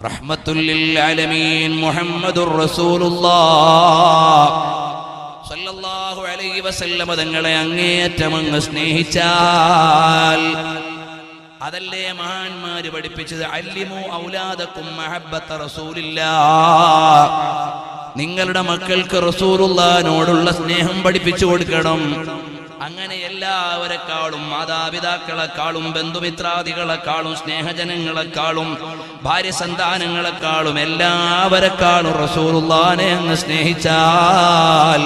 റഹ്മത്തുൽ ലിൽ ആലമീൻ മുഹമ്മദുർ റസൂലുള്ളാഹ് സല്ലല്ലാഹു അലൈഹി വസല്ലം തങ്ങളെ അങ്ങേയറ്റം അങ്ങ് സ്നേഹിച്ചാൽ അതല്ലേ മഹാന്മാര് പഠിപ്പിച്ചത്, അല്ലിമു ഔലാദക്കും മഹബ്ബത്ത റസൂലില്ലാഹ്. നിങ്ങളുടെ മക്കൾക്ക് റസൂലുള്ളാഹിനോടുള്ള സ്നേഹം പഠിപ്പിച്ചു കൊടുക്കണം. അങ്ങനെ എല്ലാവരെക്കാളും, മാതാപിതാക്കളെക്കാളും ബന്ധുമിത്രാദികളെക്കാളും സ്നേഹജനങ്ങളെക്കാളും ഭാര്യ സന്താനങ്ങളെക്കാളും എല്ലാവരെക്കാളും റസൂലുള്ളാഹിനെ അങ്ങ് സ്നേഹിച്ചാൽ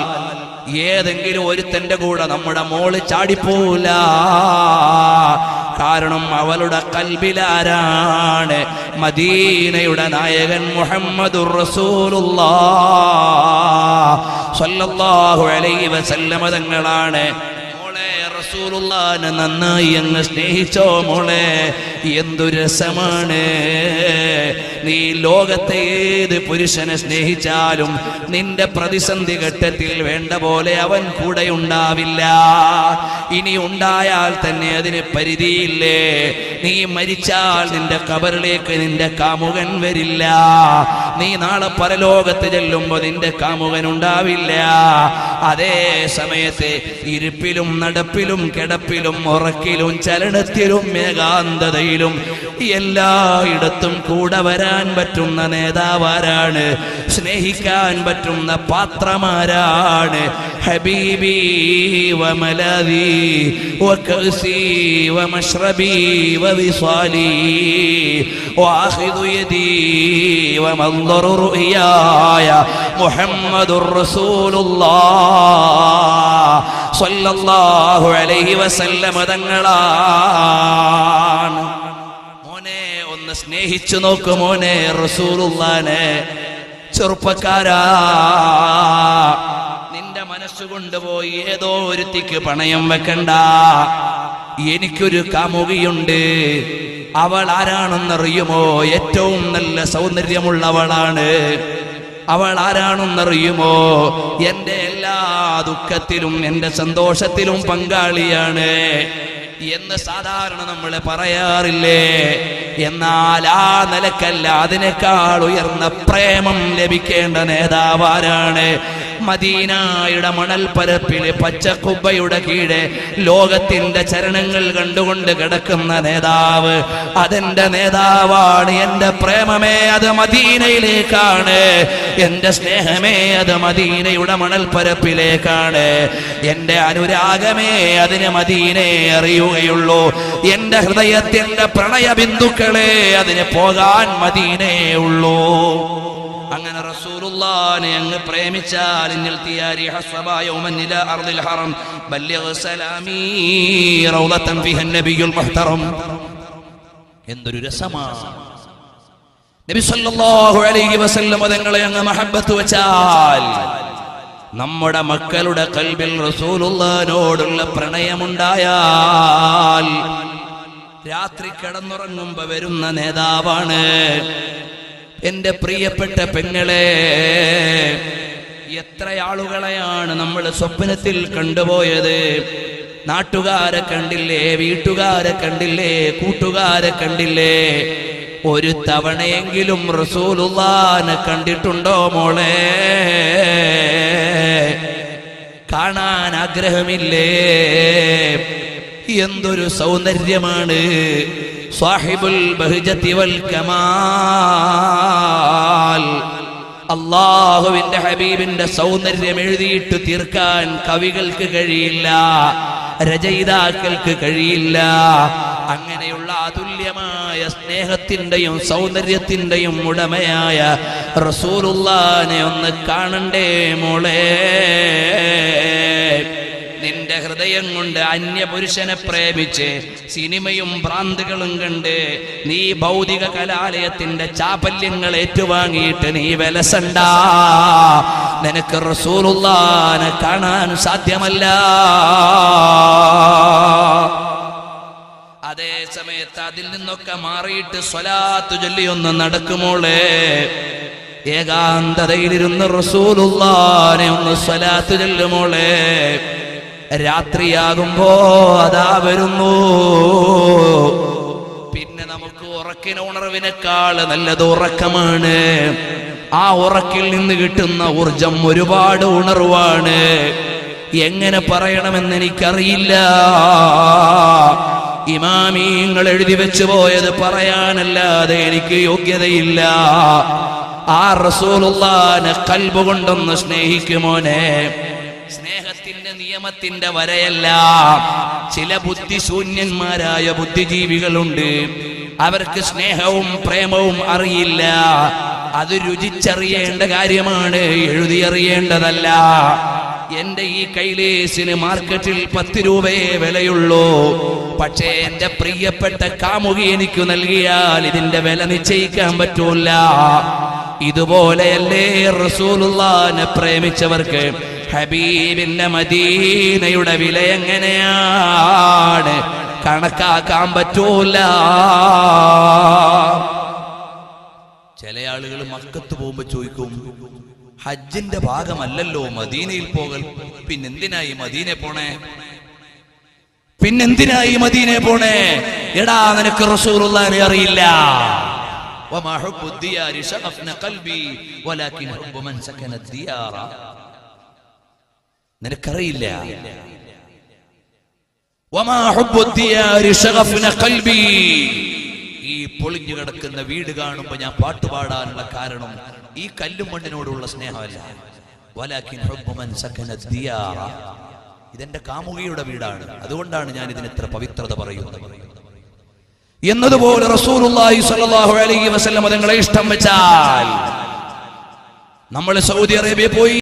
ഏതെങ്കിലും ഒരുത്തന്റെ കൂടെ നമ്മുടെ മോള് ചാടിപ്പോല. കാരണം അവളുടെ കൽബിലാരാണ്? മദീനയുടെ നായകൻ മുഹമ്മദുർ റസൂലുള്ളാഹ് സ്വല്ലല്ലാഹു അലൈഹി വസല്ലം തങ്ങളാണ്. മോളെ റസൂലുള്ളാഹിനെ നന്നായി അങ്ങ് സ്നേഹിച്ചോ മോളെ. എന്തു രസമാണ്! നീ ലോകത്തെ ഏത് പുരുഷനെ സ്നേഹിച്ചാലും നിന്റെ പ്രതിസന്ധി ഘട്ടത്തിൽ വേണ്ട പോലെ അവൻ കൂടെ ഉണ്ടാവില്ല. ഇനി ഉണ്ടായാൽ തന്നെ അതിന് പരിധിയില്ലേ. നീ മരിച്ചാൽ നിന്റെ ഖബറിലേക്ക് നിന്റെ കാമുകൻ വരില്ല. നീ നാളെ പരലോകത്ത് ചെല്ലുമ്പോൾ നിന്റെ കാമുകൻ ഉണ്ടാവില്ല. അതേ സമയത്ത് ഇരിപ്പിലും നടപ്പിലും കിടപ്പിലും ഉറക്കിലും ചലനത്തിലും ഏകാന്തതയിലും എല്ലായിടത്തും കൂടെ വരാൻ പറ്റുന്ന നേതാവാരാണ്? സ്നേഹിക്കാൻ പറ്റുന്ന പാത്രമാരാണ്? ഹബീബി വമലദി വകസി വമശ്റബി വവിസാലി വആഖിദു യദി വമൻദറു റുയായ മുഹമ്മദുർ റസൂലുള്ളാഹ് സ്വല്ലല്ലാഹു അലൈഹി വസല്ലം തങ്ങളാണ്. മോനെ ഒന്ന് സ്നേഹിച്ചു നോക്കു മോനെ റസൂലുള്ളാഹിനെ. ചെറുപ്പക്കാരാ, നിന്റെ മനസ്സുകൊണ്ട് പോയി ഏതോ ഒരുത്തിക്ക് പണയം വെക്കണ്ട. എനിക്കൊരു കാമുകിയുണ്ട്. അവൾ ആരാണെന്നറിയുമോ? ഏറ്റവും നല്ല സൗന്ദര്യമുള്ളവളാണ്. അവൾ ആരാണെന്നറിയുമോ? എന്റെ എല്ലാ ദുഃഖത്തിലും എന്റെ സന്തോഷത്തിലും പങ്കാളിയാണ് എന്ന് സാധാരണ നമ്മൾ പറയാറില്ലേ? എന്നാൽ ആ നിലക്കല്ല, അതിനേക്കാൾ ഉയർന്ന പ്രേമം ലഭിക്കേണ്ട നേതാവാരാണ്? മദീനയുടെ മണൽപ്പരപ്പില് പച്ചക്കുബ്ബയുടെ കീഴെ ലോകത്തിന്റെ ചരണങ്ങൾ കണ്ടുകൊണ്ട് കിടക്കുന്ന നേതാവ്, അതെന്റെ നേതാവാണ്. എന്റെ പ്രേമമേ അത് മദീനയിലേക്കാണ്. എന്റെ സ്നേഹമേ അത് മദീനയുടെ മണൽപ്പരപ്പിലേക്കാണ്. എന്റെ അനുരാഗമേ അതിന് മദീനയെ അറിയുകയുള്ളൂ. എന്റെ ഹൃദയത്തിന്റെ പ്രണയ ബിന്ദുക്കളെ അതിന് പോകാൻ മദീനയേ ഉള്ളൂ. അങ്ങനെ റസൂലുള്ളാഹിനെ അങ്ങ് പ്രേമിച്ചാൽ ഇന്നൽ തിയാരി ഹസ്ബാ യൗമൻ ഇലാ അർദിൽ ഹറം ബല്ലിഗ് സലാമി റൗദതൻ ഫിഹ നബിയുൽ മുഹ്തറം. എന്തൊരു രസമാണ്! നബി സല്ലല്ലാഹു അലൈഹി വസല്ലം തങ്ങളെ അങ്ങ് മഹബ്ബത്ത് വെച്ചാൽ നമ്മുടെ മക്കളുടെ ഖൽബിൽ റസൂലുള്ളാഹിനോടുള്ള പ്രണയമുണ്ടായാൽ രാത്രി കിടന്നുറങ്ങുമ്പോ വരുന്ന നേതാവാണ്. എന്റെ പ്രിയപ്പെട്ട പെങ്ങളെ, എത്ര ആളുകളെയാണ് നമ്മൾ സ്വപ്നത്തിൽ കണ്ടുപോയത്? നാട്ടുകാരെ കണ്ടില്ലേ, വീട്ടുകാരെ കണ്ടില്ലേ, കൂട്ടുകാരെ കണ്ടില്ലേ? ഒരു തവണയെങ്കിലും റസൂലുള്ളാഹിനെ കണ്ടിട്ടുണ്ടോ മോളെ? കാണാൻ ആഗ്രഹമില്ലേ? എന്തൊരു സൗന്ദര്യമാണ്! സാഹിബുൽ ബഹ്ജതി വൽ കമാൽ. അല്ലാഹുവിന്റെ ഹബീബിന്റെ സൗന്ദര്യം എഴുതിയിട്ട് തീർക്കാൻ കവികൾക്ക് കഴിയില്ല, രചയിതാക്കൾക്ക് കഴിയില്ല. അങ്ങനെയുള്ള അതുല്യമായ സ്നേഹത്തിന്റെയും സൗന്ദര്യത്തിന്റെയും ഉടമയായ റസൂലുള്ളാഹിനെ ഒന്ന് കാണണ്ടേ മോളെ? നിന്റെ ഹൃദയം കൊണ്ട് അന്യപുരുഷനെ പ്രേമിച്ച് സിനിമയും ഭ്രാന്തുകളും കണ്ട് നീ ഭൗതിക കലാലയത്തിന്റെ ചാപല്യങ്ങൾ ഏറ്റുവാങ്ങിയിട്ട് നീ വിലസണ്ട. നിനക്ക് റസൂലുള്ളാഹിനെ കാണാൻ സാധ്യമല്ല. അതേ സമയത്ത് അതിൽ നിന്നൊക്കെ മാറിയിട്ട് സ്വലാത്ത് ചൊല്ലിയൊന്ന് നടക്കുമോളെ. ഏകാന്തതയിലിരുന്ന് റസൂലുള്ളാഹിനെ ഒന്ന് സ്വലാത്ത് ചൊല്ലുമോളെ. രാത്രിയാകുമ്പോ അതാ വരുന്നു. പിന്നെ നമുക്ക് ഉണർവിനേക്കാൾ നല്ലത് ഉറക്കമാണ്. ആ ഉറക്കിൽ നിന്ന് കിട്ടുന്ന ഊർജം ഒരുപാട് ഉണർവാണ്. എങ്ങനെ പറയണമെന്ന് എനിക്കറിയില്ല. ഇമാമീങ്ങൾ എഴുതി വെച്ചു പോയത് പറയാനല്ലാതെ എനിക്ക് യോഗ്യതയില്ല. ആ റസൂലുള്ളാഹിനെ ഖൽബ് കൊണ്ടൊന്ന് സ്നേഹിക്കുമോനെ. സ്നേഹത്തിന്റെ നിയമത്തിന്റെ വരയല്ല. ചില ബുദ്ധിശൂന്യന്മാരായ ബുദ്ധിജീവികളുണ്ട്. അവർക്ക് സ്നേഹവും പ്രേമവും അറിയില്ല. അത് രുചിച്ചറിയേണ്ട കാര്യമാണ്, എഴുതിയറിയേണ്ടതല്ല. എന്റെ ഈ കൈലേസിന് മാർക്കറ്റിൽ 10 രൂപയെ വിലയുള്ളൂ. പക്ഷേ എന്റെ പ്രിയപ്പെട്ട കാമുകി എനിക്ക് നൽകിയാൽ ഇതിന്റെ വില നിശ്ചയിക്കാൻ പറ്റൂല. ഇതുപോലെയല്ലേ റസൂലുള്ളാഹിനെ പ്രേമിച്ചവർക്ക് ഹബീബിന്റെ മദീനയുടെ വില എങ്ങനെയാണ് കണക്കാക്കാൻ പറ്റൂല. ചില ആളുകൾ മക്കത്ത് പോകുമ്പോ ചോദിക്കും, ഹജ്ജിന്റെ ഭാഗമല്ലല്ലോ മദീനയിൽ പോകൽ, പിന്നെന്തിനായി മദീനെ പോണേ? പിന്നെന്തിനായി മദീനെ പോണേ? എടാ, നിനക്ക് റസൂലുള്ളാഹിനെ അറിയില്ല. വമാ ഹുബ്ബു ദിയാരി ശഗഫ്ന ഖൽബി വലാകിൻ ഹുബ്ബു മൻ സകന ദിയാറ. നിനക്കറിയില്ല. വമാ ഹുബ്ബു ദിയാരി ശഗഫ്ന ഖൽബി. ഈ പൊളിഞ്ഞു കിടക്കുന്ന വീട് കാണുമ്പോ ഞാൻ പാട്ടുപാടാനുള്ള കാരണം ഈ കല്ലും മണ്ണിനോടുള്ള സ്നേഹമല്ല. വലാകിൻ ഹുബ്ബു മൻ സകന ദിയാറ. ഇതെന്റെ കാമുകിയുടെ വീടാണ്, അതുകൊണ്ടാണ് ഞാൻ ഇതിന് ഇത്ര പവിത്രത പറയുന്നത്. എന്നതുപോലെ റസൂലുള്ളാഹി സ്വല്ലല്ലാഹു അലൈഹി വസല്ലം തങ്ങളെ ഇഷ്ടം വെച്ചാൽ നമ്മൾ സൗദി അറേബ്യ പോയി